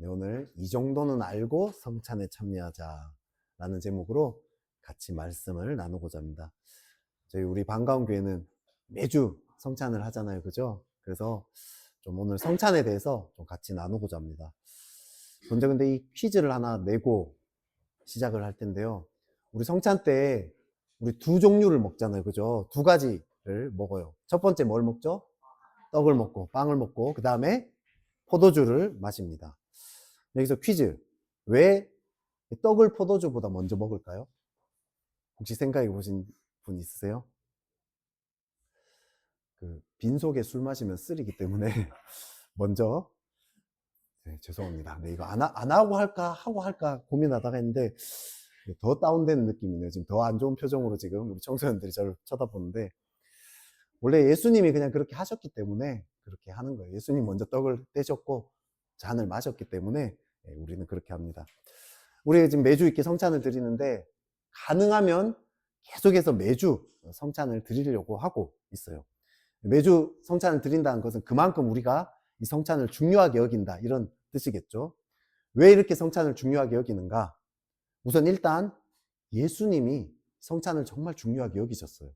네, 오늘 이 정도는 알고 성찬에 참여하자라는 제목으로 같이 말씀을 나누고자 합니다. 저희 우리 반가운 교회는 매주 성찬을 하잖아요, 그죠? 그래서 좀 오늘 성찬에 대해서 좀 같이 나누고자 합니다. 먼저 근데 이 퀴즈를 하나 내고 시작을 할 텐데요. 우리 성찬 때 우리 두 종류를 먹잖아요, 그죠? 두 가지를 먹어요. 첫 번째 뭘 먹죠? 떡을 먹고 빵을 먹고 그 다음에 포도주를 마십니다. 여기서 퀴즈. 왜 떡을 포도주보다 먼저 먹을까요? 혹시 생각해 보신 분 있으세요? 그 빈속에 술 마시면 쓰리기 때문에 먼저. 네, 죄송합니다. 네, 이거 안 하고 할까 하고 할까 고민하다가 했는데 더 다운된 느낌이네요. 지금 더 안 좋은 표정으로 지금 우리 청소년들이 저를 쳐다보는데, 원래 예수님이 그냥 그렇게 하셨기 때문에 그렇게 하는 거예요. 예수님 먼저 떡을 떼셨고 잔을 마셨기 때문에 우리는 그렇게 합니다. 우리 지금 매주 이렇게 성찬을 드리는데 가능하면 계속해서 매주 성찬을 드리려고 하고 있어요. 매주 성찬을 드린다는 것은 그만큼 우리가 이 성찬을 중요하게 여긴다, 이런 뜻이겠죠. 왜 이렇게 성찬을 중요하게 여기는가? 우선 일단 예수님이 성찬을 정말 중요하게 여기셨어요.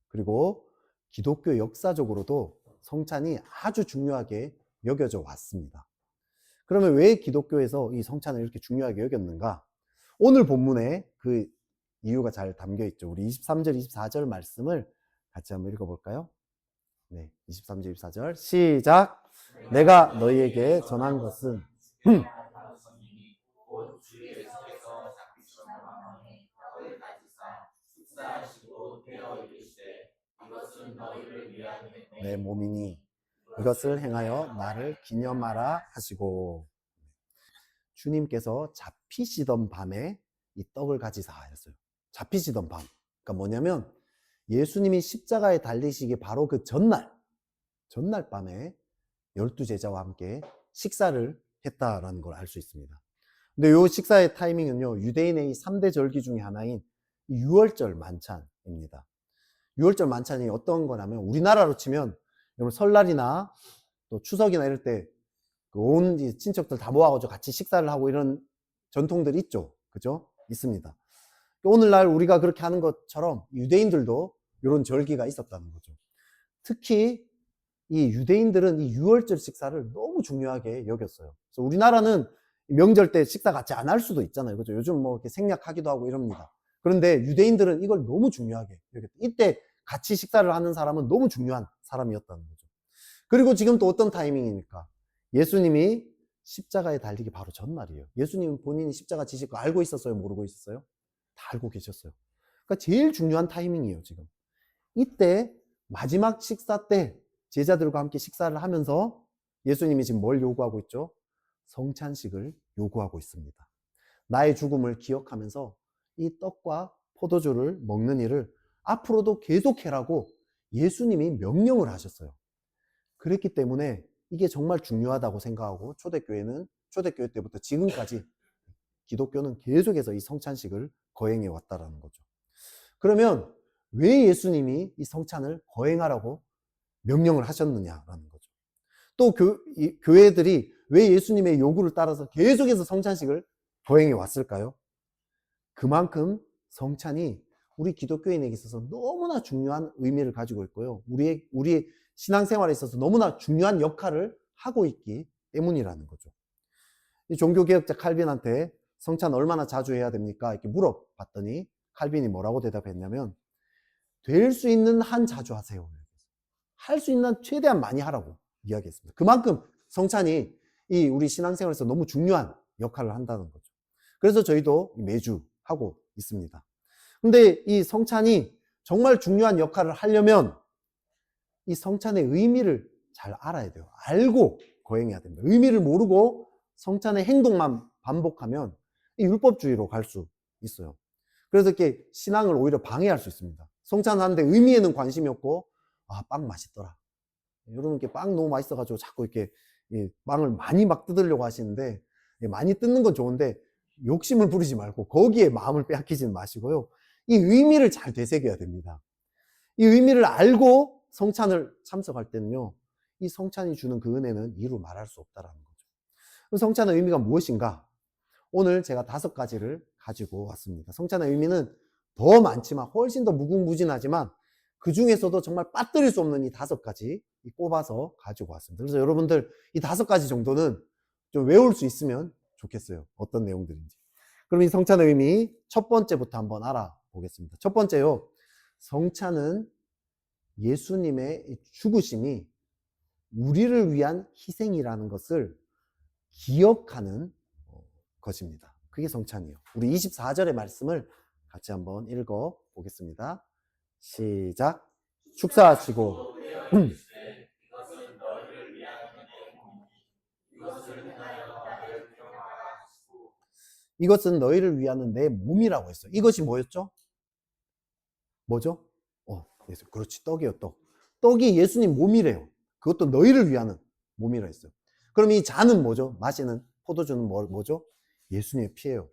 그리고 기독교 역사적으로도 성찬이 아주 중요하게 여겨져 왔습니다. 그러면 왜 기독교에서 이 성찬을 이렇게 중요하게 여겼는가? 오늘 본문에 그 이유가 잘 담겨 있죠. 우리 23절, 24절 말씀을 같이 한번 읽어볼까요? 네, 23절, 24절 시작. 내가 너희에게 전한 것은 내 몸이니 이것을 행하여 나를 기념하라 하시고, 주님께서 잡히시던 밤에 이 떡을 가지사 하였어요. 잡히시던 밤. 그러니까 뭐냐면 예수님이 십자가에 달리시기 바로 그 전날 밤에 12제자와 함께 식사를 했다라는 걸 알 수 있습니다. 근데 이 식사의 타이밍은요, 유대인의 3대 절기 중에 하나인 6월절 만찬입니다. 6월절 만찬이 어떤 거냐면, 우리나라로 치면 여러분 설날이나 또 추석이나 이럴 때 온 친척들 다 모아가지고 같이 식사를 하고 이런 전통들이 있죠. 그죠? 있습니다. 오늘날 우리가 그렇게 하는 것처럼 유대인들도 이런 절기가 있었다는 거죠. 특히 이 유대인들은 이 6월절 식사를 너무 중요하게 여겼어요. 그래서 우리나라는 명절 때 식사 같이 안 할 수도 있잖아요. 그죠? 요즘 뭐 이렇게 생략하기도 하고 이럽니다. 그런데 유대인들은 이걸 너무 중요하게 여겼다. 이때 같이 식사를 하는 사람은 너무 중요한 사람이었다는 거죠. 그리고 지금 또 어떤 타이밍입니까? 예수님이 십자가에 달리기 바로 전날이에요. 예수님은 본인이 십자가 지실 거 알고 있었어요? 모르고 있었어요? 다 알고 계셨어요. 그러니까 제일 중요한 타이밍이에요, 지금. 이때 마지막 식사 때 제자들과 함께 식사를 하면서 예수님이 지금 뭘 요구하고 있죠? 성찬식을 요구하고 있습니다. 나의 죽음을 기억하면서 이 떡과 포도주를 먹는 일을 앞으로도 계속해라고 예수님이 명령을 하셨어요. 그랬기 때문에 이게 정말 중요하다고 생각하고 초대교회 때부터 지금까지 기독교는 계속해서 이 성찬식을 거행해 왔다라는 거죠. 그러면 왜 예수님이 이 성찬을 거행하라고 명령을 하셨느냐라는 거죠. 또 교회들이 왜 예수님의 요구를 따라서 계속해서 성찬식을 거행해 왔을까요? 그만큼 성찬이 우리 기독교인에게 있어서 너무나 중요한 의미를 가지고 있고요. 우리의 신앙생활에 있어서 너무나 중요한 역할을 하고 있기 때문이라는 거죠. 이 종교개혁자 칼빈한테 성찬 얼마나 자주 해야 됩니까? 이렇게 물어봤더니 칼빈이 뭐라고 대답했냐면, 될 수 있는 한 자주 하세요. 할 수 있는 한 최대한 많이 하라고 이야기했습니다. 그만큼 성찬이 우리 신앙생활에서 너무 중요한 역할을 한다는 거죠. 그래서 저희도 매주 하고 있습니다. 근데 이 성찬이 정말 중요한 역할을 하려면 이 성찬의 의미를 잘 알아야 돼요. 알고 거행해야 됩니다. 의미를 모르고 성찬의 행동만 반복하면 이 율법주의로 갈 수 있어요. 그래서 이렇게 신앙을 오히려 방해할 수 있습니다. 성찬하는데 의미에는 관심이 없고, 빵 맛있더라. 여러분, 이렇게 빵 너무 맛있어가지고 자꾸 이렇게 빵을 많이 막 뜯으려고 하시는데, 많이 뜯는 건 좋은데 욕심을 부리지 말고 거기에 마음을 빼앗기지는 마시고요. 이 의미를 잘 되새겨야 됩니다. 이 의미를 알고 성찬을 참석할 때는요, 이 성찬이 주는 그 은혜는 이루 말할 수 없다라는 거죠. 그럼 성찬의 의미가 무엇인가? 오늘 제가 5가지를 가지고 왔습니다. 성찬의 의미는 더 많지만 훨씬 더 무궁무진하지만 그 중에서도 정말 빠뜨릴 수 없는 이 5가지 꼽아서 가지고 왔습니다. 그래서 여러분들 이 5가지 정도는 좀 외울 수 있으면 좋겠어요. 어떤 내용들인지. 그럼 이 성찬의 의미 첫 번째부터 한번 알아보겠습니다. 첫 번째요. 성찬은 예수님의 죽으심이 우리를 위한 희생이라는 것을 기억하는 것입니다. 그게 성찬이에요. 우리 24절의 말씀을 같이 한번 읽어 보겠습니다. 시작. 축사하시고 이것은 너희를 위하는 내 몸이라고 했어요. 이것이 뭐였죠? 뭐죠? 그렇지, 떡이에요, 떡. 떡이 예수님 몸이래요. 그것도 너희를 위하는 몸이라 했어요. 그럼 이 잔은 뭐죠? 마시는 포도주는 뭐죠? 예수님의 피예요.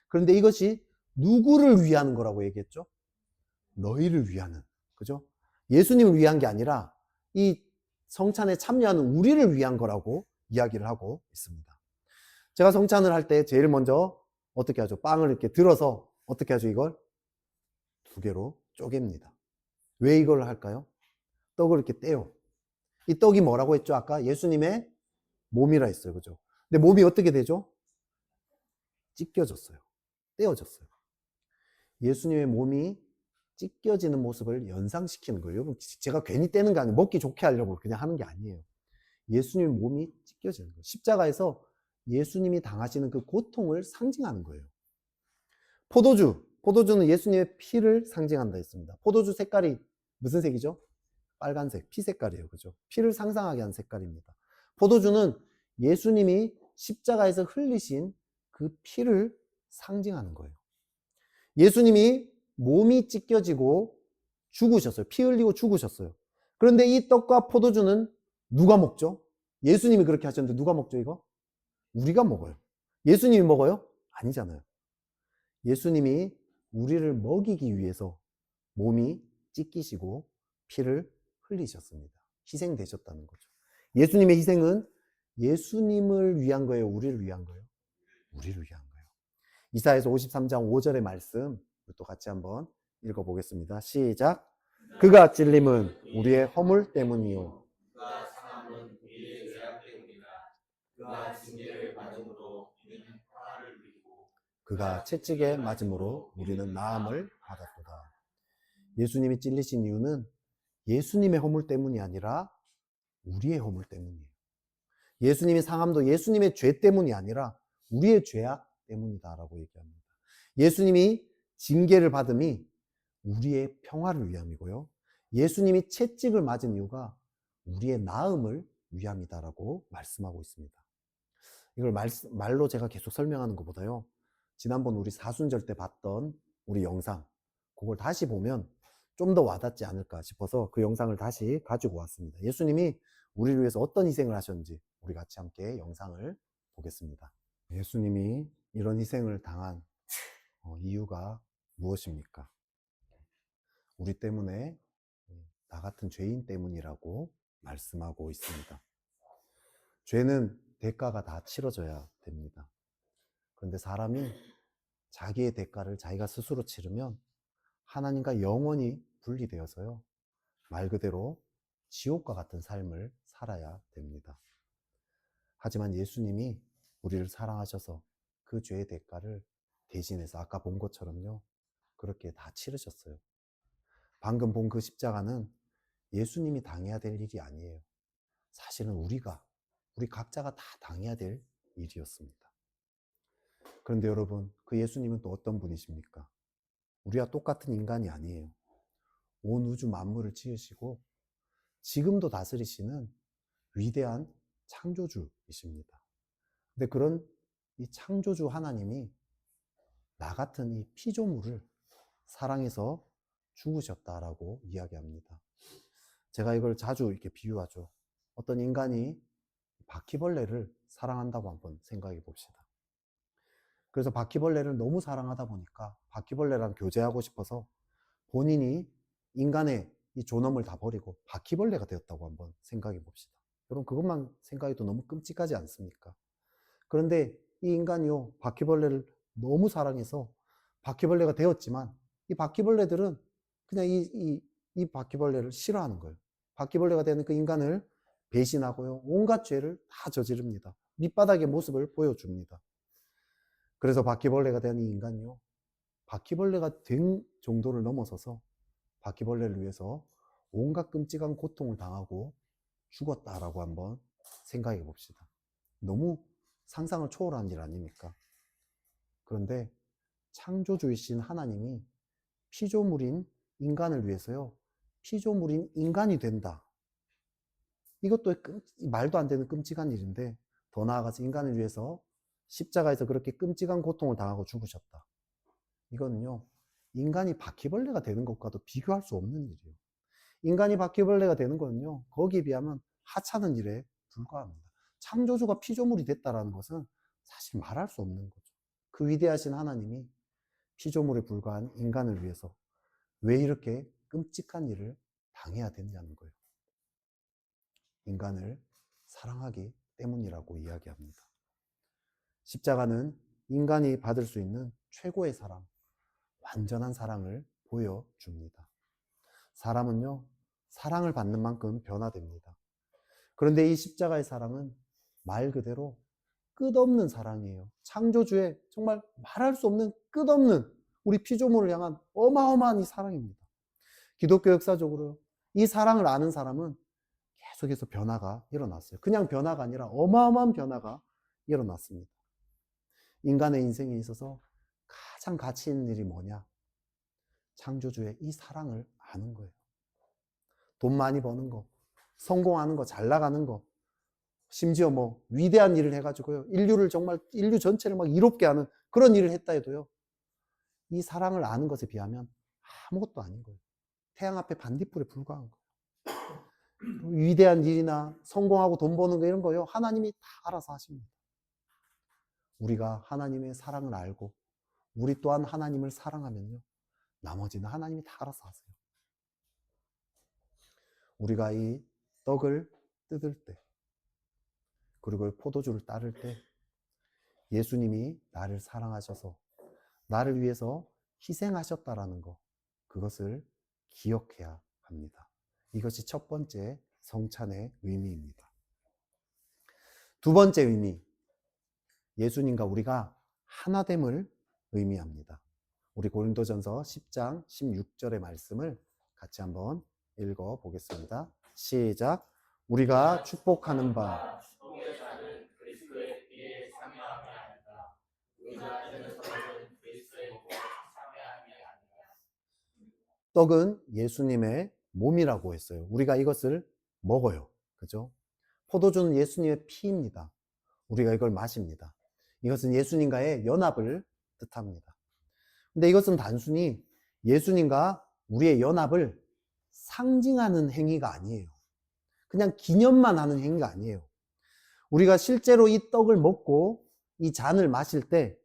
그런데 이것이 누구를 위하는 거라고 얘기했죠? 너희를 위하는. 그죠? 예수님을 위한 게 아니라 이 성찬에 참여하는 우리를 위한 거라고 이야기를 하고 있습니다. 제가 성찬을 할 때 제일 먼저 어떻게 하죠? 빵을 이렇게 들어서 어떻게 하죠? 이걸 2개로 쪼갭니다. 왜 이걸 할까요? 떡을 이렇게 떼요. 이 떡이 뭐라고 했죠? 아까 예수님의 몸이라 했어요. 그죠? 근데 몸이 어떻게 되죠? 찢겨졌어요. 떼어졌어요. 예수님의 몸이 찢겨지는 모습을 연상시키는 거예요. 제가 괜히 떼는 게 아니에요. 먹기 좋게 하려고 그냥 하는 게 아니에요. 예수님의 몸이 찢겨지는 거예요. 십자가에서 예수님이 당하시는 그 고통을 상징하는 거예요. 포도주는 예수님의 피를 상징한다 했습니다. 포도주 색깔이 무슨 색이죠? 빨간색, 피 색깔이에요. 그죠? 피를 상상하게 한 색깔입니다. 포도주는 예수님이 십자가에서 흘리신 그 피를 상징하는 거예요. 예수님이 몸이 찢겨지고 죽으셨어요. 피 흘리고 죽으셨어요. 그런데 이 떡과 포도주는 누가 먹죠? 예수님이 그렇게 하셨는데 누가 먹죠, 이거? 우리가 먹어요. 예수님이 먹어요? 아니잖아요. 예수님이 우리를 먹이기 위해서 몸이 찢기시고 피를 흘리셨습니다. 희생되셨다는 거죠. 예수님의 희생은 예수님을 위한 거예요? 우리를 위한 거예요? 우리를 위한 거예요. 이사야서 53장 5절의 말씀 또 같이 한번 읽어보겠습니다. 시작. 그가 찔림은 우리의 허물 때문이요. 그가 상함은 우리의 죄악 때문이다. 그가 징계를 받음으로 우리는 평화를 누리고 그가 채찍에 맞음으로 우리는 나음을 받았도다. 예수님이 찔리신 이유는 예수님의 허물 때문이 아니라 우리의 허물 때문이에요. 예수님이 상함도 예수님의 죄 때문이 아니라 우리의 죄악 때문이다라고 얘기합니다. 예수님이 징계를 받음이 우리의 평화를 위함이고요. 예수님이 채찍을 맞은 이유가 우리의 나음을 위함이다라고 말씀하고 있습니다. 이걸 말로 제가 계속 설명하는 것보다요. 지난번 우리 사순절 때 봤던 우리 영상, 그걸 다시 보면 좀 더 와닿지 않을까 싶어서 그 영상을 다시 가지고 왔습니다. 예수님이 우리를 위해서 어떤 희생을 하셨는지 우리 같이 함께 영상을 보겠습니다. 예수님이 이런 희생을 당한 이유가 무엇입니까? 우리 때문에, 나 같은 죄인 때문이라고 말씀하고 있습니다. 죄는 대가가 다 치러져야 됩니다. 그런데 사람이 자기의 대가를 자기가 스스로 치르면 하나님과 영원히 분리되어서요, 말 그대로 지옥과 같은 삶을 살아야 됩니다. 하지만 예수님이 우리를 사랑하셔서 그 죄의 대가를 대신해서 아까 본 것처럼요, 그렇게 다 치르셨어요. 방금 본 그 십자가는 예수님이 당해야 될 일이 아니에요. 사실은 우리 각자가 다 당해야 될 일이었습니다. 그런데 여러분, 그 예수님은 또 어떤 분이십니까? 우리와 똑같은 인간이 아니에요. 온 우주 만물을 지으시고 지금도 다스리시는 위대한 창조주이십니다. 근데 그런 이 창조주 하나님이 나 같은 이 피조물을 사랑해서 죽으셨다라고 이야기합니다. 제가 이걸 자주 이렇게 비유하죠. 어떤 인간이 바퀴벌레를 사랑한다고 한번 생각해 봅시다. 그래서 바퀴벌레를 너무 사랑하다 보니까 바퀴벌레랑 교제하고 싶어서 본인이 인간의 이 존엄을 다 버리고 바퀴벌레가 되었다고 한번 생각해 봅시다. 여러분, 그것만 생각해도 너무 끔찍하지 않습니까? 그런데 이 인간이요, 바퀴벌레를 너무 사랑해서 바퀴벌레가 되었지만 이 바퀴벌레들은 그냥 이 바퀴벌레를 싫어하는 거예요. 바퀴벌레가 되는 그 인간을 배신하고요, 온갖 죄를 다 저지릅니다. 밑바닥의 모습을 보여줍니다. 그래서 바퀴벌레가 된 이 인간이요, 바퀴벌레가 된 정도를 넘어서서 바퀴벌레를 위해서 온갖 끔찍한 고통을 당하고 죽었다라고 한번 생각해 봅시다. 너무 상상을 초월한 일 아닙니까? 그런데 창조주이신 하나님이 피조물인 인간을 위해서요, 피조물인 인간이 된다. 이것도 말도 안 되는 끔찍한 일인데, 더 나아가서 인간을 위해서 십자가에서 그렇게 끔찍한 고통을 당하고 죽으셨다. 이거는요, 인간이 바퀴벌레가 되는 것과도 비교할 수 없는 일이에요. 인간이 바퀴벌레가 되는 거는요, 거기에 비하면 하찮은 일에 불과합니다. 창조주가 피조물이 됐다라는 것은 사실 말할 수 없는 거죠. 그 위대하신 하나님이 피조물에 불과한 인간을 위해서 왜 이렇게 끔찍한 일을 당해야 되냐는 거예요. 인간을 사랑하기 때문이라고 이야기합니다. 십자가는 인간이 받을 수 있는 최고의 사랑, 완전한 사랑을 보여줍니다. 사람은요, 사랑을 받는 만큼 변화됩니다. 그런데 이 십자가의 사랑은 말 그대로 끝없는 사랑이에요. 창조주의 정말 말할 수 없는 끝없는 우리 피조물을 향한 어마어마한 이 사랑입니다. 기독교 역사적으로 이 사랑을 아는 사람은 계속해서 변화가 일어났어요. 그냥 변화가 아니라 어마어마한 변화가 일어났습니다. 인간의 인생에 있어서 가장 가치 있는 일이 뭐냐? 창조주의 이 사랑을 아는 거예요. 돈 많이 버는 거, 성공하는 거, 잘 나가는 거, 심지어 뭐 위대한 일을 해가지고요, 인류 전체를 막 이롭게 하는 그런 일을 했다 해도요, 이 사랑을 아는 것에 비하면 아무것도 아닌 거예요. 태양 앞에 반딧불에 불과한 거예요. 위대한 일이나 성공하고 돈 버는 거 이런 거요, 하나님이 다 알아서 하십니다. 우리가 하나님의 사랑을 알고 우리 또한 하나님을 사랑하면요, 나머지는 하나님이 다 알아서 하세요. 우리가 이 떡을 뜯을 때, 그리고 포도주를 따를 때 예수님이 나를 사랑하셔서 나를 위해서 희생하셨다라는 거, 그것을 기억해야 합니다. 이것이 첫 번째 성찬의 의미입니다. 두 번째 의미, 예수님과 우리가 하나됨을 의미합니다. 우리 고린도전서 10장 16절의 말씀을 같이 한번 읽어 보겠습니다. 시작. 우리가 축복하는 바 축복에서는 그리스도의 피에 참여함이 아니라 우리가 이는 떡은 그리스도의 몸에 참여함이 아니라. 떡은 예수님의 몸이라고 했어요. 우리가 이것을 먹어요. 그죠? 포도주는 예수님의 피입니다. 우리가 이걸 마십니다. 이것은 예수님과의 연합을 뜻합니다. 근데 이것은 단순히 예수님과 우리의 연합을 상징하는 행위가 아니에요. 그냥 기념만 하는 행위가 아니에요. 우리가 실제로 이 떡을 먹고 이 잔을 마실 때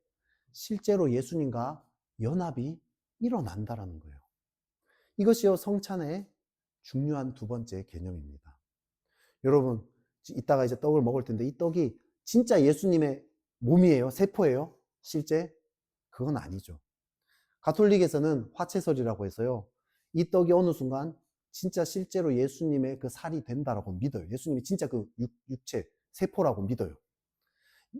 실제로 예수님과 연합이 일어난다라는 거예요. 이것이요, 성찬의 중요한 두 번째 개념입니다. 여러분, 이따가 이제 떡을 먹을 텐데 이 떡이 진짜 예수님의 몸이에요? 세포예요? 실제? 그건 아니죠. 가톨릭에서는 화채설이라고 해서요, 이 떡이 어느 순간 진짜 실제로 예수님의 그 살이 된다라고 믿어요. 예수님이 진짜 그 육체, 세포라고 믿어요.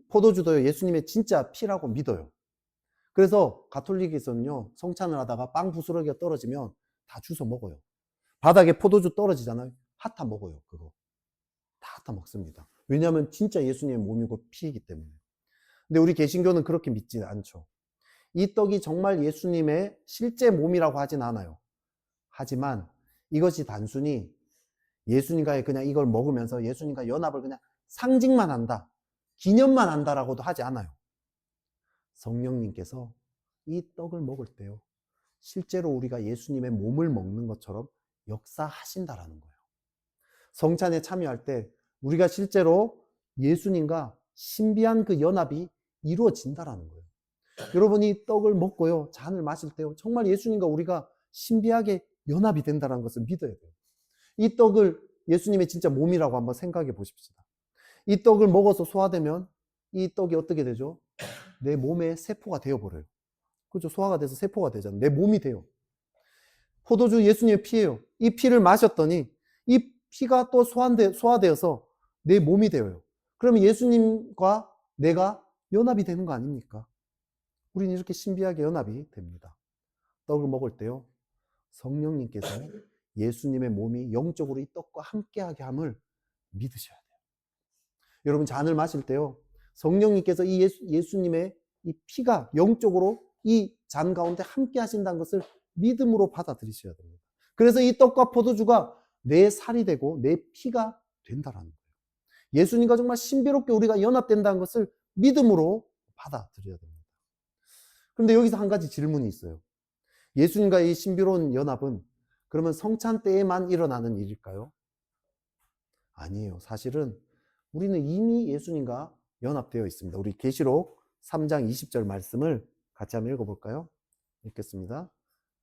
포도주도요, 예수님의 진짜 피라고 믿어요. 그래서 가톨릭에서는요, 성찬을 하다가 빵 부스러기가 떨어지면 다 주워 먹어요. 바닥에 포도주 떨어지잖아요. 핫타 먹어요. 그거 다 핫타 먹습니다. 왜냐하면 진짜 예수님의 몸이고 피이기 때문에. 근데 우리 개신교는 그렇게 믿지 않죠. 이 떡이 정말 예수님의 실제 몸이라고 하진 않아요. 하지만 이것이 단순히 예수님과의 그냥 이걸 먹으면서 예수님과 연합을 그냥 상징만 한다, 기념만 한다라고도 하지 않아요. 성령님께서 이 떡을 먹을 때요, 실제로 우리가 예수님의 몸을 먹는 것처럼 역사하신다라는 거예요. 성찬에 참여할 때 우리가 실제로 예수님과 신비한 그 연합이 이루어진다라는 거예요. 여러분이 떡을 먹고요, 잔을 마실 때요, 정말 예수님과 우리가 신비하게 연합이 된다는 것을 믿어야 돼요. 이 떡을 예수님의 진짜 몸이라고 한번 생각해 보십시다. 이 떡을 먹어서 소화되면 이 떡이 어떻게 되죠? 내 몸의 세포가 되어버려요. 그죠? 소화가 돼서 세포가 되잖아요. 내 몸이 돼요. 포도주 예수님의 피예요. 이 피를 마셨더니 이 피가 또 소화되어서 내 몸이 되어요. 그러면 예수님과 내가 연합이 되는 거 아닙니까? 우리는 이렇게 신비하게 연합이 됩니다. 떡을 먹을 때요, 성령님께서 예수님의 몸이 영적으로 이 떡과 함께하게 함을 믿으셔야 돼요. 여러분, 잔을 마실 때요, 성령님께서 이 예수님의 이 피가 영적으로 이 잔 가운데 함께 하신다는 것을 믿음으로 받아들이셔야 됩니다. 그래서 이 떡과 포도주가 내 살이 되고 내 피가 된다라는 거예요. 예수님과 정말 신비롭게 우리가 연합된다는 것을 믿음으로 받아들여야 됩니다. 그런데 여기서 한 가지 질문이 있어요. 예수님과 이 신비로운 연합은 그러면 성찬 때에만 일어나는 일일까요? 아니에요. 사실은 우리는 이미 예수님과 연합되어 있습니다. 우리 계시록 3장 20절 말씀을 같이 한번 읽어볼까요? 읽겠습니다.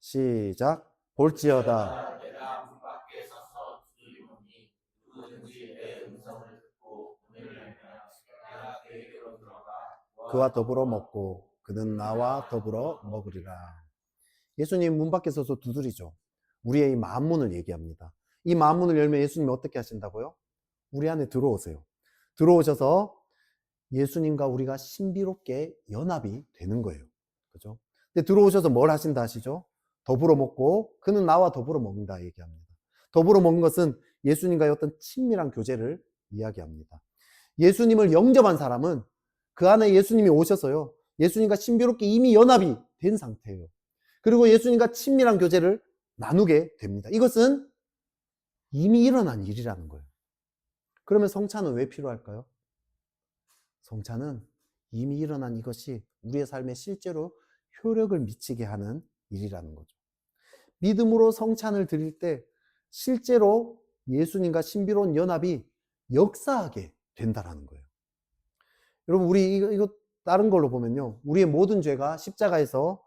시작. 볼지어다. 내가 문 밖에 서서 두드리노니 누구든지 내 음성을 듣고 문을 열면 내가 그에게로 들어가 그와 더불어 먹고 그는 나와 더불어 먹으리라. 예수님 문 밖에 서서 두드리죠. 우리의 이 마음문을 얘기합니다. 이 마음문을 열면 예수님이 어떻게 하신다고요? 우리 안에 들어오세요. 들어오셔서 예수님과 우리가 신비롭게 연합이 되는 거예요. 그죠? 근데 들어오셔서 뭘 하신다 하시죠? 더불어 먹고 그는 나와 더불어 먹는다 얘기합니다. 더불어 먹는 것은 예수님과의 어떤 친밀한 교제를 이야기합니다. 예수님을 영접한 사람은 그 안에 예수님이 오셔서요, 예수님과 신비롭게 이미 연합이 된 상태예요. 그리고 예수님과 친밀한 교제를 나누게 됩니다. 이것은 이미 일어난 일이라는 거예요. 그러면 성찬은 왜 필요할까요? 성찬은 이미 일어난 이것이 우리의 삶에 실제로 효력을 미치게 하는 일이라는 거죠. 믿음으로 성찬을 드릴 때 실제로 예수님과 신비로운 연합이 역사하게 된다는 거예요. 여러분, 우리 이거 다른 걸로 보면요, 우리의 모든 죄가 십자가에서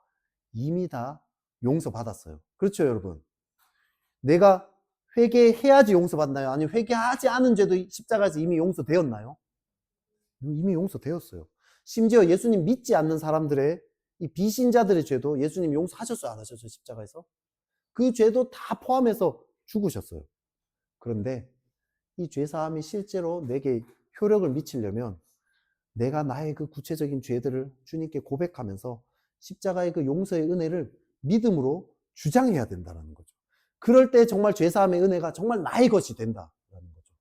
이미 다 용서받았어요. 그렇죠, 여러분? 내가 회개해야지 용서받나요? 아니면 회개하지 않은 죄도 십자가에서 이미 용서되었나요? 이미 용서되었어요. 심지어 예수님 믿지 않는 사람들의 이 비신자들의 죄도 예수님이 용서하셨어요, 안 하셨어요? 십자가에서? 그 죄도 다 포함해서 죽으셨어요. 그런데 이 죄사함이 실제로 내게 효력을 미치려면 내가 나의 그 구체적인 죄들을 주님께 고백하면서 십자가의 그 용서의 은혜를 믿음으로 주장해야 된다는 거죠. 그럴 때 정말 죄사함의 은혜가 정말 나의 것이 된다는 거죠.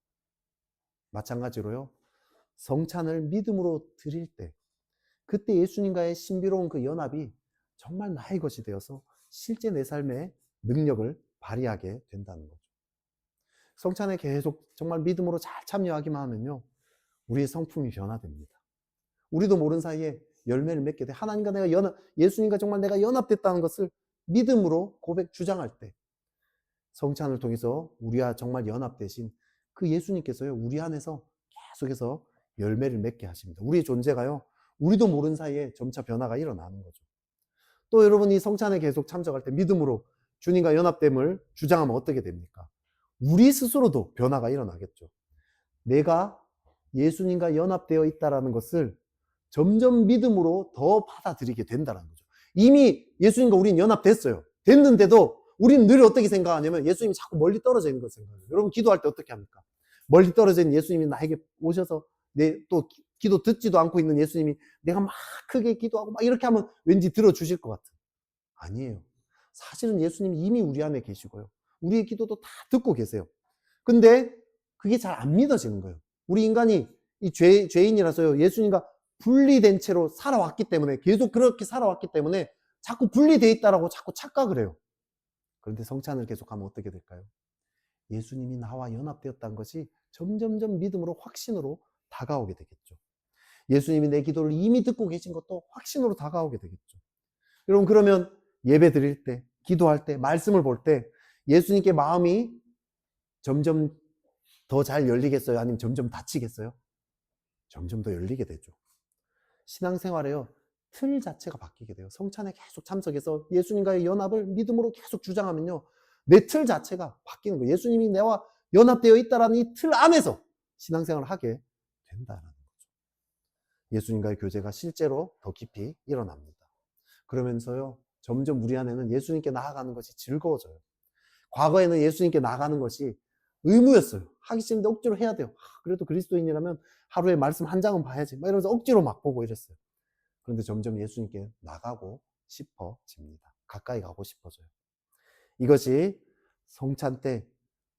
마찬가지로요, 성찬을 믿음으로 드릴 때 그때 예수님과의 신비로운 그 연합이 정말 나의 것이 되어서 실제 내 삶에 능력을 발휘하게 된다는 거죠. 성찬에 계속 정말 믿음으로 잘 참여하기만 하면요, 우리의 성품이 변화됩니다. 우리도 모르는 사이에 열매를 맺게 돼. 하나님과 내가 예수님과 정말 내가 연합됐다는 것을 믿음으로 주장할 때 성찬을 통해서 우리와 정말 연합되신 그 예수님께서요, 우리 안에서 계속해서 열매를 맺게 하십니다. 우리의 존재가요, 우리도 모르는 사이에 점차 변화가 일어나는 거죠. 또 여러분이 성찬에 계속 참석할 때 믿음으로 주님과 연합됨을 주장하면 어떻게 됩니까? 우리 스스로도 변화가 일어나겠죠. 내가 예수님과 연합되어 있다는 것을 점점 믿음으로 더 받아들이게 된다는 거죠. 이미 예수님과 우리는 연합됐어요. 됐는데도 우리는 늘 어떻게 생각하냐면 예수님이 자꾸 멀리 떨어져 있는 것을 생각해요. 여러분, 기도할 때 어떻게 합니까? 멀리 떨어져 있는 예수님이 나에게 오셔서 또 기도 듣지도 않고 있는 예수님이 내가 막 크게 기도하고 막 이렇게 하면 왠지 들어주실 것 같은. 아니에요. 사실은 예수님이 이미 우리 안에 계시고요, 우리의 기도도 다 듣고 계세요. 근데 그게 잘 안 믿어지는 거예요. 우리 인간이 이 죄인이라서요, 예수님과 분리된 채로 살아왔기 때문에, 계속 그렇게 살아왔기 때문에 자꾸 분리되어 있다라고 자꾸 착각을 해요. 그런데 성찬을 계속하면 어떻게 될까요? 예수님이 나와 연합되었다는 것이 점점점 믿음으로 확신으로 다가오게 되겠죠. 예수님이 내 기도를 이미 듣고 계신 것도 확신으로 다가오게 되겠죠. 여러분, 그러면 예배 드릴 때, 기도할 때, 말씀을 볼 때 예수님께 마음이 점점 더 잘 열리겠어요? 아니면 점점 닫히겠어요? 점점 더 열리게 되죠. 신앙생활에요, 틀 자체가 바뀌게 돼요. 성찬에 계속 참석해서 예수님과의 연합을 믿음으로 계속 주장하면요, 내 틀 자체가 바뀌는 거예요. 예수님이 내와 연합되어 있다라는 이 틀 안에서 신앙생활을 하게 된다는 거죠. 예수님과의 교제가 실제로 더 깊이 일어납니다. 그러면서요, 점점 우리 안에는 예수님께 나아가는 것이 즐거워져요. 과거에는 예수님께 나아가는 것이 의무였어요. 하기 싫은데 억지로 해야 돼요. 그래도 그리스도인이라면 하루에 말씀 한 장은 봐야지. 막 이러면서 억지로 막 보고 이랬어요. 그런데 점점 예수님께 나가고 싶어집니다. 가까이 가고 싶어져요. 이것이 성찬 때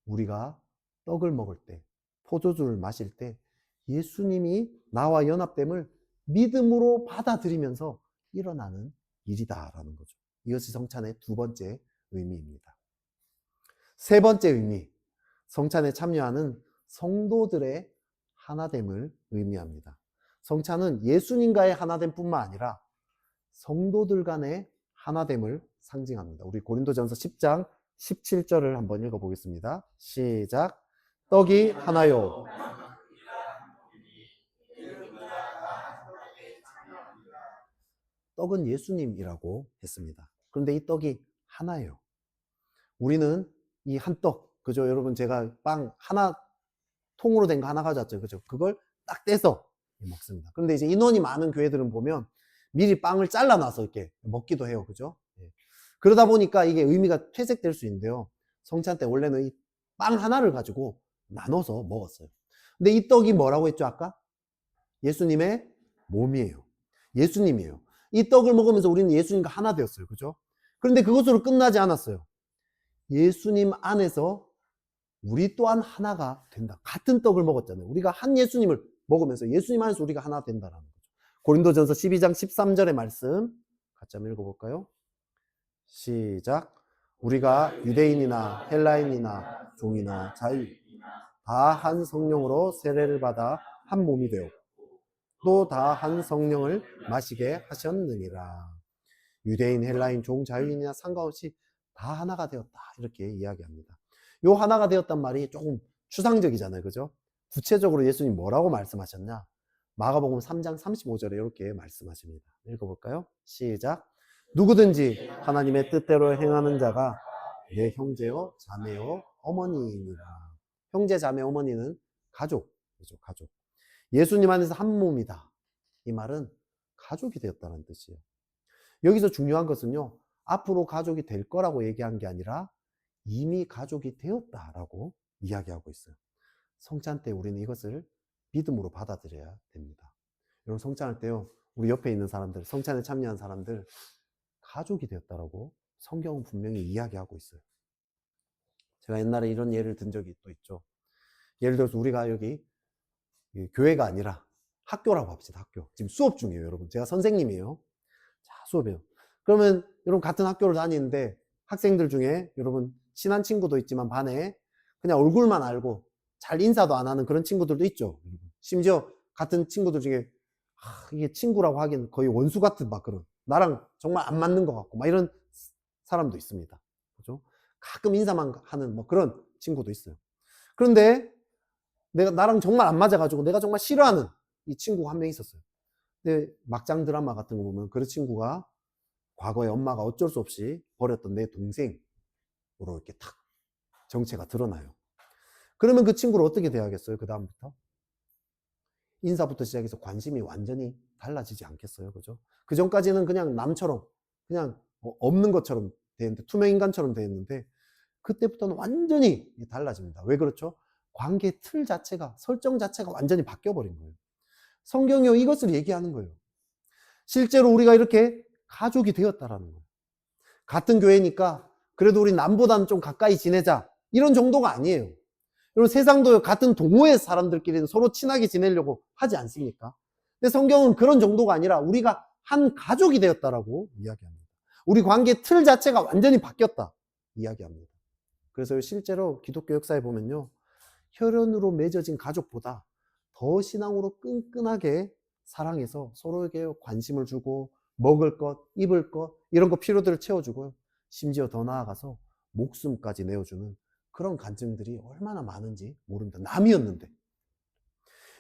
우리가 떡을 먹을 때, 포도주를 마실 때 예수님이 나와 연합됨을 믿음으로 받아들이면서 일어나는 일이다라는 거죠. 이것이 성찬의 두 번째 의미입니다. 세 번째 의미, 성찬에 참여하는 성도들의 하나됨을 의미합니다. 성찬은 예수님과의 하나됨뿐만 아니라 성도들 간의 하나됨을 상징합니다. 우리 고린도전서 10장 17절을 한번 읽어보겠습니다. 시작. 떡이 하나요. 떡은 예수님이라고 했습니다. 그런데 이 떡이 하나예요. 우리는 이 한 떡, 그죠? 여러분, 제가 빵 하나, 통으로 된 거 하나 가져왔죠. 그죠? 그걸 딱 떼서 먹습니다. 그런데 이제 인원이 많은 교회들은 보면 미리 빵을 잘라놔서 이렇게 먹기도 해요. 그죠? 그러다 보니까 이게 의미가 퇴색될 수 있는데요. 성찬 때 원래는 이 빵 하나를 가지고 나눠서 먹었어요. 근데 이 떡이 뭐라고 했죠, 아까? 예수님의 몸이에요. 예수님이에요. 이 떡을 먹으면서 우리는 예수님과 하나 되었어요. 그죠? 그런데 그것으로 끝나지 않았어요. 예수님 안에서 우리 또한 하나가 된다. 같은 떡을 먹었잖아요. 우리가 한 예수님을 먹으면서 예수님 안에서 우리가 하나 된다라는 거죠. 고린도전서 12장 13절의 말씀 같이 한번 읽어볼까요? 시작. 우리가 유대인이나 헬라인이나 종이나 자유 다 한 성령으로 세례를 받아 한 몸이 되었고 또 다 한 성령을 마시게 하셨느니라. 유대인, 헬라인, 종, 자유인이나 상관없이 다 하나가 되었다. 이렇게 이야기합니다. 요 하나가 되었단 말이 조금 추상적이잖아요. 그죠? 구체적으로 예수님 뭐라고 말씀하셨냐? 마가복음 3장 35절에 이렇게 말씀하십니다. 읽어볼까요? 시작. 누구든지 하나님의 뜻대로 행하는 자가 내 형제요, 자매요, 어머니이니라. 형제, 자매, 어머니는 가족이죠. 가족. 예수님 안에서 한 몸이다. 이 말은 가족이 되었다는 뜻이에요. 여기서 중요한 것은요, 앞으로 가족이 될 거라고 얘기한 게 아니라 이미 가족이 되었다라고 이야기하고 있어요. 성찬 때 우리는 이것을 믿음으로 받아들여야 됩니다. 여러분, 성찬할 때요, 우리 옆에 있는 사람들, 성찬에 참여한 사람들 가족이 되었다라고 성경은 분명히 이야기하고 있어요. 제가 옛날에 이런 예를 든 적이 또 있죠. 예를 들어서 우리가 여기 교회가 아니라 학교라고 합시다. 학교. 지금 수업 중이에요, 여러분. 제가 선생님이에요. 자, 수업이에요. 그러면 여러분 같은 학교를 다니는데 학생들 중에 여러분 친한 친구도 있지만 반에 그냥 얼굴만 알고 잘 인사도 안 하는 그런 친구들도 있죠. 심지어 같은 친구들 중에 이게 친구라고 하기는 거의 원수 같은 막 그런, 나랑 정말 안 맞는 것 같고 막 이런 사람도 있습니다. 그죠? 가끔 인사만 하는 뭐 그런 친구도 있어요. 그런데 나랑 정말 안 맞아가지고 내가 정말 싫어하는 이 친구가 한 명 있었어요. 근데 막장 드라마 같은 거 보면 그 친구가 과거에 엄마가 어쩔 수 없이 버렸던 내 동생으로 이렇게 탁 정체가 드러나요. 그러면 그 친구를 어떻게 대하겠어요? 그 다음부터 인사부터 시작해서 관심이 완전히 달라지지 않겠어요? 그죠? 그 전까지는 그냥 남처럼, 그냥 없는 것처럼 되는데, 투명인간처럼 되었는데 그때부터는 완전히 달라집니다. 왜 그렇죠? 관계 틀 자체가, 설정 자체가 완전히 바뀌어버린 거예요. 성경이 이것을 얘기하는 거예요. 실제로 우리가 이렇게 가족이 되었다라는 거예요. 같은 교회니까 그래도 우리 남보다는 좀 가까이 지내자, 이런 정도가 아니에요. 여러분, 세상도 같은 동호회 사람들끼리는 서로 친하게 지내려고 하지 않습니까? 근데 성경은 그런 정도가 아니라 우리가 한 가족이 되었다라고 이야기합니다. 우리 관계 틀 자체가 완전히 바뀌었다 이야기합니다. 그래서 실제로 기독교 역사에 보면요, 혈연으로 맺어진 가족보다 더 신앙으로 끈끈하게 사랑해서 서로에게 관심을 주고 먹을 것, 입을 것, 이런 거 필요들을 채워주고 심지어 더 나아가서 목숨까지 내어주는 그런 간증들이 얼마나 많은지 모릅니다. 남이었는데.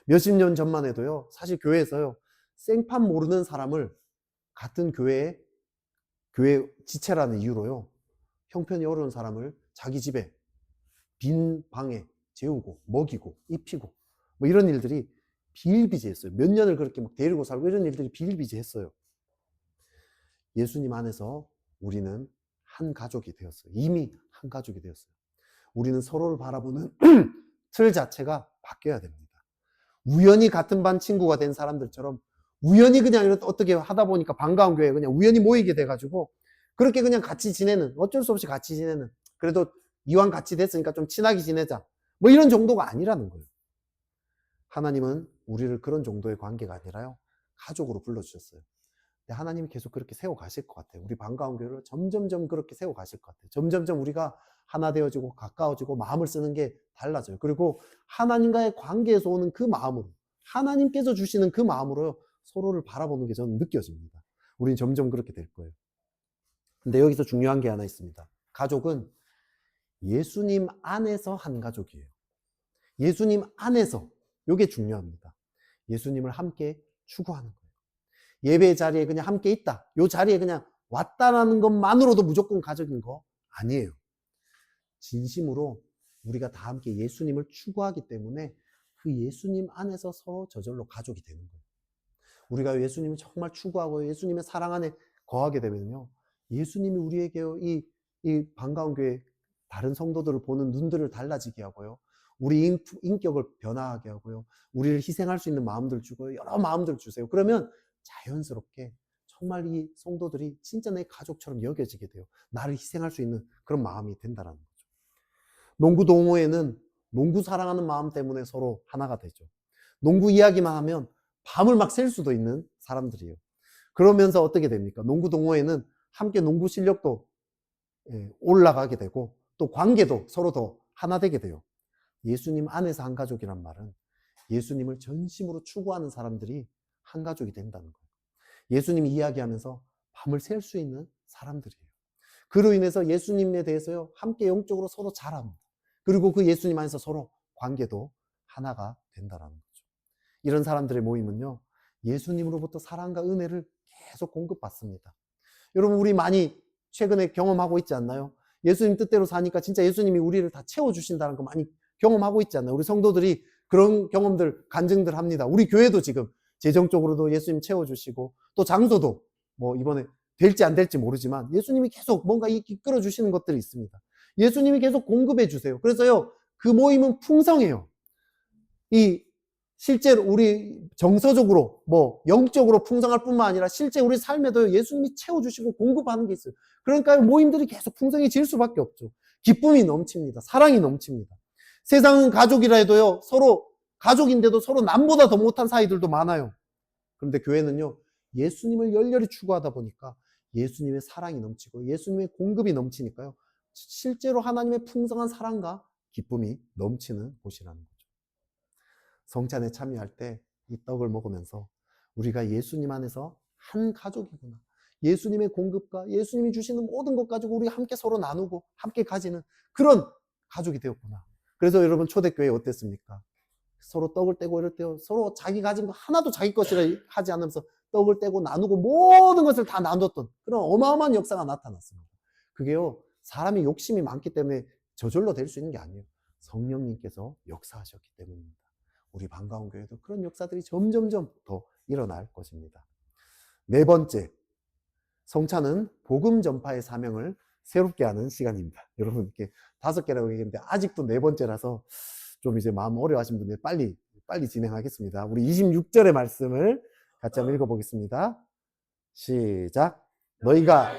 몇십 년 전만 해도요, 사실 교회에서요, 생판 모르는 사람을 같은 교회 지체라는 이유로요, 형편이 어려운 사람을 자기 집에 빈 방에 재우고 먹이고 입히고 뭐 이런 일들이 비일비재했어요. 몇 년을 그렇게 막 데리고 살고 이런 일들이 비일비재했어요. 예수님 안에서 우리는 한 가족이 되었어요. 이미 한 가족이 되었어요. 우리는 서로를 바라보는 틀 자체가 바뀌어야 됩니다. 우연히 같은 반 친구가 된 사람들처럼 우연히 그냥 어떻게 하다 보니까 반가운 교회에 그냥 우연히 모이게 돼가지고 그렇게 그냥 같이 지내는, 어쩔 수 없이 같이 지내는, 그래도 이왕 같이 됐으니까 좀 친하게 지내자, 뭐 이런 정도가 아니라는 거예요. 하나님은 우리를 그런 정도의 관계가 아니라요, 가족으로 불러주셨어요. 근데 하나님이 계속 그렇게 세워가실 것 같아요. 우리 반가운 교회를 점점점 그렇게 세워가실 것 같아요. 점점점 우리가 하나 되어지고 가까워지고 마음을 쓰는 게 달라져요. 그리고 하나님과의 관계에서 오는 그 마음으로, 하나님께서 주시는 그 마음으로 서로를 바라보는 게 저는 느껴집니다. 우리는 점점 그렇게 될 거예요. 근데 여기서 중요한 게 하나 있습니다. 가족은 예수님 안에서 한 가족이에요. 예수님 안에서. 이게 중요합니다. 예수님을 함께 추구하는 거예요. 예배 자리에 그냥 함께 있다, 이 자리에 그냥 왔다라는 것만으로도 무조건 가족인 거 아니에요. 진심으로 우리가 다 함께 예수님을 추구하기 때문에 그 예수님 안에서 서로 저절로 가족이 되는 거예요. 우리가 예수님을 정말 추구하고 예수님의 사랑 안에 거하게 되면요, 예수님이 우리에게요, 이 반가운 교회 다른 성도들을 보는 눈들을 달라지게 하고요, 우리 인격을 변화하게 하고요, 우리를 희생할 수 있는 마음들 주고 여러 마음들 주세요. 그러면 자연스럽게 정말 이 성도들이 진짜 내 가족처럼 여겨지게 돼요. 나를 희생할 수 있는 그런 마음이 된다는 거죠. 농구 동호회는 농구 사랑하는 마음 때문에 서로 하나가 되죠. 농구 이야기만 하면 밤을 막 샐 수도 있는 사람들이에요. 그러면서 어떻게 됩니까? 농구 동호회는 함께 농구 실력도 올라가게 되고 또 관계도 서로 더 하나 되게 돼요. 예수님 안에서 한 가족이란 말은 예수님을 전심으로 추구하는 사람들이 한 가족이 된다는 거예요. 예수님이 이야기하면서 밤을 샐 수 있는 사람들이에요. 그로 인해서 예수님에 대해서요, 함께 영적으로 서로 자랍니다. 그리고 그 예수님 안에서 서로 관계도 하나가 된다는 거죠. 이런 사람들의 모임은요, 예수님으로부터 사랑과 은혜를 계속 공급받습니다. 여러분, 우리 많이 최근에 경험하고 있지 않나요? 예수님 뜻대로 사니까 진짜 예수님이 우리를 다 채워주신다는 거 많이 경험하고 있지 않나요? 우리 성도들이 그런 경험들, 간증들 합니다. 우리 교회도 지금 재정적으로도 예수님 채워주시고 또 장소도 뭐 이번에 될지 안 될지 모르지만 예수님이 계속 뭔가 이끌어 주시는 것들이 있습니다. 예수님이 계속 공급해 주세요. 그래서요, 그 모임은 풍성해요. 이 실제로 우리 정서적으로 뭐 영적으로 풍성할 뿐만 아니라 실제 우리 삶에도 예수님이 채워주시고 공급하는 게 있어요. 그러니까 모임들이 계속 풍성해질 수밖에 없죠. 기쁨이 넘칩니다. 사랑이 넘칩니다. 세상은 가족이라 해도요, 서로 가족인데도 서로 남보다 더 못한 사이들도 많아요. 그런데 교회는요, 예수님을 열렬히 추구하다 보니까 예수님의 사랑이 넘치고 예수님의 공급이 넘치니까요, 실제로 하나님의 풍성한 사랑과 기쁨이 넘치는 곳이라는 거죠. 성찬에 참여할 때 이 떡을 먹으면서 우리가 예수님 안에서 한 가족이구나, 예수님의 공급과 예수님이 주시는 모든 것 가지고 우리 함께 서로 나누고 함께 가지는 그런 가족이 되었구나. 그래서 여러분, 초대교회 어땠습니까? 서로 떡을 떼고 이럴 때 서로 자기 가진 거 하나도 자기 것이라 하지 않으면서 떡을 떼고 나누고 모든 것을 다 나눴던 그런 어마어마한 역사가 나타났습니다. 그게요, 사람이 욕심이 많기 때문에 저절로 될 수 있는 게 아니에요. 성령님께서 역사하셨기 때문입니다. 우리 반가운 교회도 그런 역사들이 점점점 더 일어날 것입니다. 네 번째, 성찬은 복음 전파의 사명을 새롭게 하는 시간입니다. 여러분, 이렇게 5개라고 얘기했는데 아직도 네 번째라서 좀 이제 마음 어려워하신 분들 빨리 진행하겠습니다. 우리 26절의 말씀을 같이 한번 읽어보겠습니다. 시작. 너희가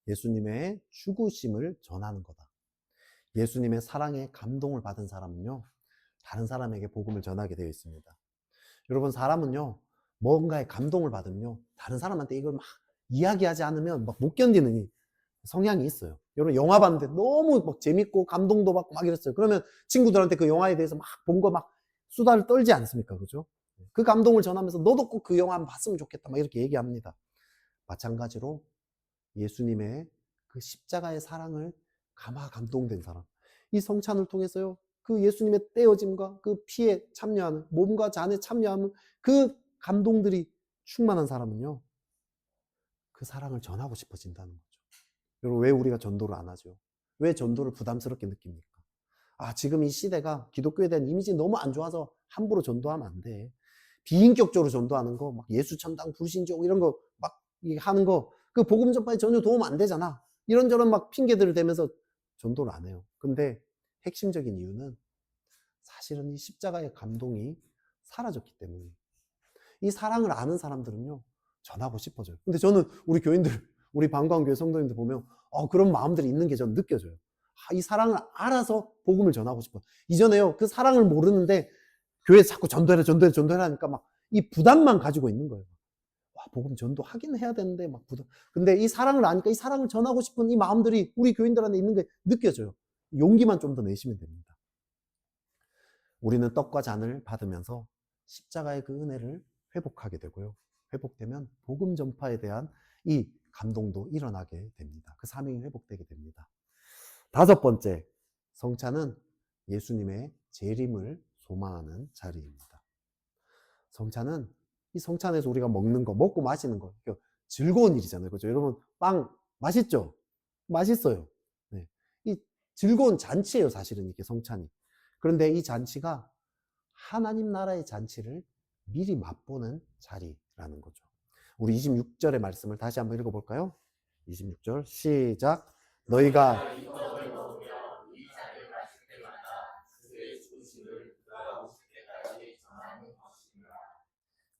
예수님의 죽으심을 전하는 거다. 예수님의 사랑에 감동을 받은 사람은요, 다른 사람에게 복음을 전하게 되어 있습니다. 여러분, 사람은요, 뭔가에 감동을 받으면요, 다른 사람한테 이걸 막 이야기하지 않으면 막 못 견디는 이 성향이 있어요. 여러분, 영화 봤는데 너무 막 재밌고 감동도 받고 막 이랬어요. 그러면 친구들한테 그 영화에 대해서 막 본 거 막 수다를 떨지 않습니까? 그죠? 그 감동을 전하면서 너도 꼭 그 영화 한번 봤으면 좋겠다, 막 이렇게 얘기합니다. 마찬가지로 예수님의 그 십자가의 사랑을 감동된 사람, 이 성찬을 통해서요, 그 예수님의 떼어짐과 그 피에 참여하는, 몸과 잔에 참여하는 그 감동들이 충만한 사람은요, 그 사랑을 전하고 싶어진다는 거죠. 여러분, 왜 우리가 전도를 안 하죠? 왜 전도를 부담스럽게 느낍니까? 아, 지금 이 시대가 기독교에 대한 이미지 너무 안 좋아서 함부로 전도하면 안 돼. 비인격적으로 전도하는 거, 막 예수천당 불신족 이런 거 막 하는 거, 그 복음 전파에 전혀 도움 안 되잖아. 이런저런 막 핑계들을 대면서 전도를 안 해요. 근데 핵심적인 이유는 사실은 이 십자가의 감동이 사라졌기 때문에. 이 사랑을 아는 사람들은요, 전하고 싶어져요. 근데 저는 우리 교인들, 우리 방광교회 성도님들 보면 그런 마음들이 있는 게 저는 느껴져요. 이 사랑을 알아서 복음을 전하고 싶어. 이전에요, 그 사랑을 모르는데 교회에 자꾸 전도해라 하니까 막 이 부담만 가지고 있는 거예요. 와, 복음 전도하긴 해야 되는데 막 부담. 근데 이 사랑을 아니까 이 사랑을 전하고 싶은 이 마음들이 우리 교인들한테 있는 게 느껴져요. 용기만 좀 더 내시면 됩니다. 우리는 떡과 잔을 받으면서 십자가의 그 은혜를 회복하게 되고요. 회복되면 복음 전파에 대한 이 감동도 일어나게 됩니다. 그 사명이 회복되게 됩니다. 다섯 번째, 성찬은 예수님의 재림을 소망하는 자리입니다. 성찬은 이 성찬에서 우리가 먹는 거, 먹고 마시는 거, 즐거운 일이잖아요. 그죠? 여러분, 빵 맛있죠? 맛있어요. 네. 이 즐거운 잔치예요, 사실은 이게 성찬이. 그런데 이 잔치가 하나님 나라의 잔치를 미리 맛보는 자리라는 거죠. 우리 26절의 말씀을 다시 한번 읽어볼까요? 26절 시작. 너희가 이 떡을 먹으며 이 잔을 마실 때마다 그의 죽으심을 그가 오실 때까지 전하는 것이니라.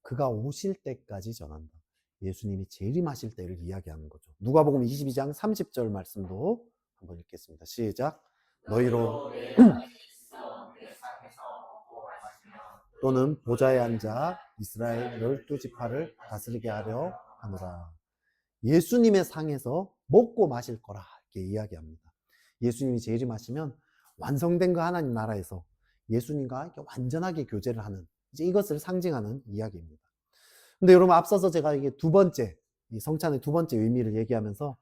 그가 오실 때까지 전한다. 예수님이 재림하실 때를 이야기하는 거죠. 누가복음 22장 30절 말씀도 한번 읽겠습니다. 시작. 너희로 또는 보좌에 앉아 이스라엘 12지파를 다스리게 하려 하노라. 예수님의 상에서 먹고 마실 거라 이렇게 이야기합니다. 예수님이 재림하시면 완성된 그 하나님 나라에서 예수님과 이렇게 완전하게 교제를 하는, 이제 이것을 상징하는 이야기입니다. 근데 여러분, 앞서서 제가 이게 두 번째, 이 성찬의 두 번째 의미를 얘기하면서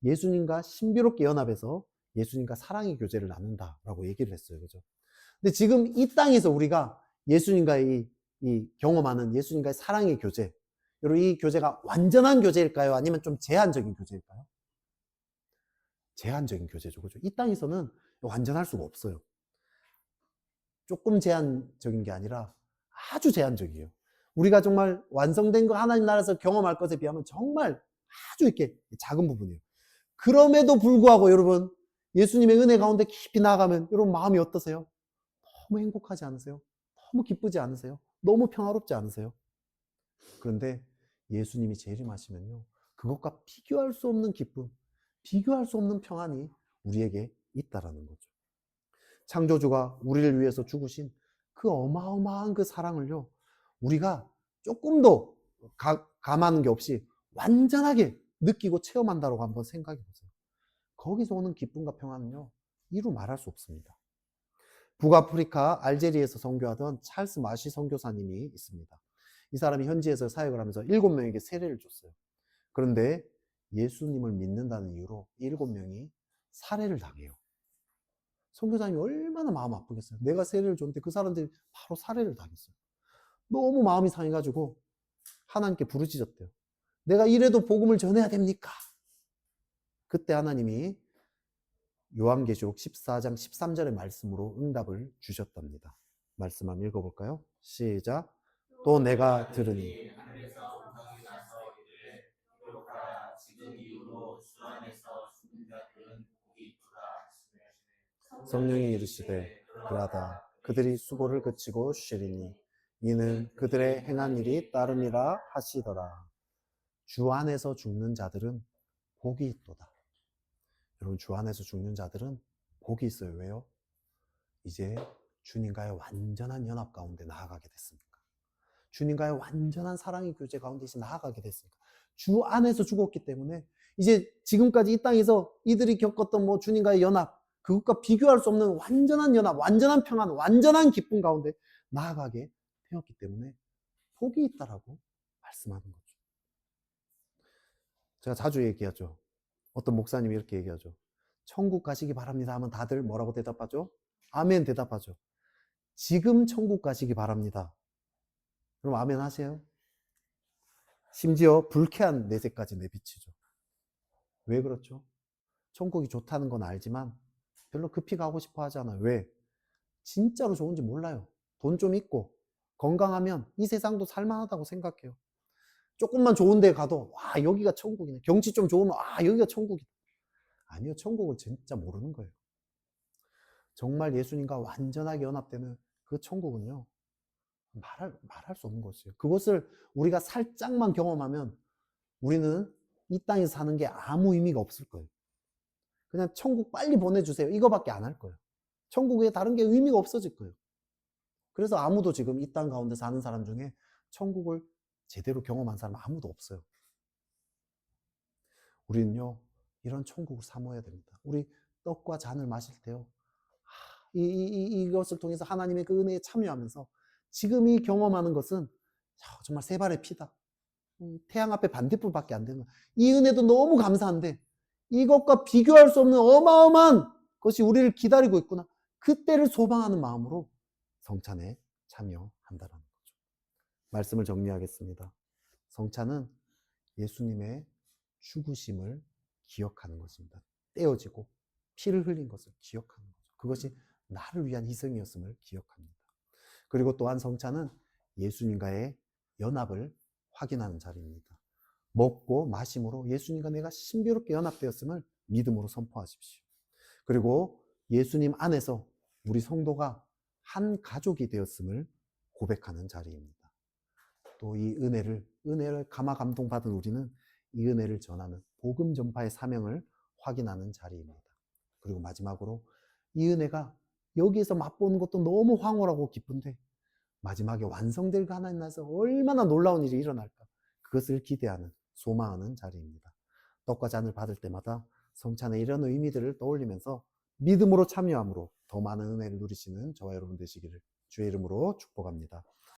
예수님과 신비롭게 연합해서 예수님과 사랑의 교제를 나눈다라고 얘기를 했어요. 그죠? 근데 지금 이 땅에서 우리가 예수님과의 이 경험하는 예수님과의 사랑의 교제, 여러분, 이 교제가 완전한 교제일까요? 아니면 좀 제한적인 교제일까요? 제한적인 교제죠. 그죠? 이 땅에서는 완전할 수가 없어요. 조금 제한적인 게 아니라 아주 제한적이에요. 우리가 정말 완성된 거 하나님 나라에서 경험할 것에 비하면 정말 아주 이렇게 작은 부분이에요. 그럼에도 불구하고 여러분, 예수님의 은혜 가운데 깊이 나아가면 여러분 마음이 어떠세요? 너무 행복하지 않으세요? 너무 기쁘지 않으세요? 너무 평화롭지 않으세요? 그런데 예수님이 재림하시면요, 그것과 비교할 수 없는 기쁨, 비교할 수 없는 평안이 우리에게 있다라는 거죠. 창조주가 우리를 위해서 죽으신 그 어마어마한 그 사랑을요, 우리가 조금도 감하는 게 없이 완전하게 느끼고 체험한다고 한번 생각해 보세요. 거기서 오는 기쁨과 평안은요, 이루 말할 수 없습니다. 북아프리카 알제리에서 선교하던 찰스 마시 선교사님이 있습니다. 이 사람이 현지에서 사역을 하면서 7명에게 세례를 줬어요. 그런데 예수님을 믿는다는 이유로 7명이 살해를 당해요. 선교사님이 얼마나 마음 아프겠어요. 내가 세례를 줬는데 그 사람들이 바로 살해를 당했어요. 너무 마음이 상해가지고 하나님께 부르짖었대요. 내가 이래도 복음을 전해야 됩니까? 그때 하나님이 요한계시록 14장 13절의 말씀으로 응답을 주셨답니다. 말씀 한번 읽어볼까요? 시작. 또 내가 들으니 성령이 이르시되 그러다 그들이 수고를 그치고 쉬리니 이는 그들의 행한 일이 따름이라 하시더라. 주 안에서 죽는 자들은 복이 있도다. 여러분, 주 안에서 죽는 자들은 복이 있어요. 왜요? 이제 주님과의 완전한 연합 가운데 나아가게 됐으니까. 주님과의 완전한 사랑의 교제 가운데 이제 나아가게 됐으니까. 주 안에서 죽었기 때문에 이제 지금까지 이 땅에서 이들이 겪었던 뭐 주님과의 연합, 그것과 비교할 수 없는 완전한 연합, 완전한 평안, 완전한 기쁨 가운데 나아가게 되었기 때문에 복이 있다라고 말씀하는 거죠. 제가 자주 얘기하죠. 어떤 목사님이 이렇게 얘기하죠. 천국 가시기 바랍니다 하면 다들 뭐라고 대답하죠? 아멘 대답하죠. 지금 천국 가시기 바랍니다. 그럼 아멘 하세요? 심지어 불쾌한 내색까지 내비치죠. 왜 그렇죠? 천국이 좋다는 건 알지만 별로 급히 가고 싶어 하잖아요. 왜? 진짜로 좋은지 몰라요. 돈 좀 있고 건강하면 이 세상도 살만하다고 생각해요. 조금만 좋은 데 가도 와 여기가 천국이네. 경치 좀 좋으면 아 여기가 천국이다. 아니요. 천국을 진짜 모르는 거예요. 정말 예수님과 완전하게 연합되는 그 천국은요. 말할 수 없는 것이에요. 그것을 우리가 살짝만 경험하면 우리는 이 땅에서 사는 게 아무 의미가 없을 거예요. 그냥 천국 빨리 보내주세요. 이거밖에 안 할 거예요. 천국에 다른 게 의미가 없어질 거예요. 그래서 아무도 지금 이 땅 가운데 사는 사람 중에 천국을 제대로 경험한 사람 아무도 없어요. 우리는요, 이런 천국을 사모해야 됩니다. 우리 떡과 잔을 마실 때요, 이것을 통해서 하나님의 그 은혜에 참여하면서 지금 이 경험하는 것은 정말 세 발의 피다. 태양 앞에 반딧불밖에 안 되는 이 은혜도 너무 감사한데 이것과 비교할 수 없는 어마어마한 것이 우리를 기다리고 있구나. 그때를 소망하는 마음으로 성찬에 참여한다는 거죠. 말씀을 정리하겠습니다. 성찬은 예수님의 죽으심을 기억하는 것입니다. 떼어지고 피를 흘린 것을 기억하는 거죠. 그것이 나를 위한 희생이었음을 기억합니다. 그리고 또한 성찬은 예수님과의 연합을 확인하는 자리입니다. 먹고 마심으로 예수님과 내가 신비롭게 연합되었음을 믿음으로 선포하십시오. 그리고 예수님 안에서 우리 성도가 한 가족이 되었음을 고백하는 자리입니다. 또 이 은혜를 감화 감동받은 우리는 이 은혜를 전하는 복음 전파의 사명을 확인하는 자리입니다. 그리고 마지막으로 이 은혜가 여기에서 맛보는 것도 너무 황홀하고 기쁜데 마지막에 완성될 하나님 나라에서 얼마나 놀라운 일이 일어날까 그것을 기대하는 소망하는 자리입니다. 떡과 잔을 받을 때마다 성찬의 이런 의미들을 떠올리면서 믿음으로 참여함으로 더 많은 은혜를 누리시는 저와 여러분 되시기를 주의 이름으로 축복합니다.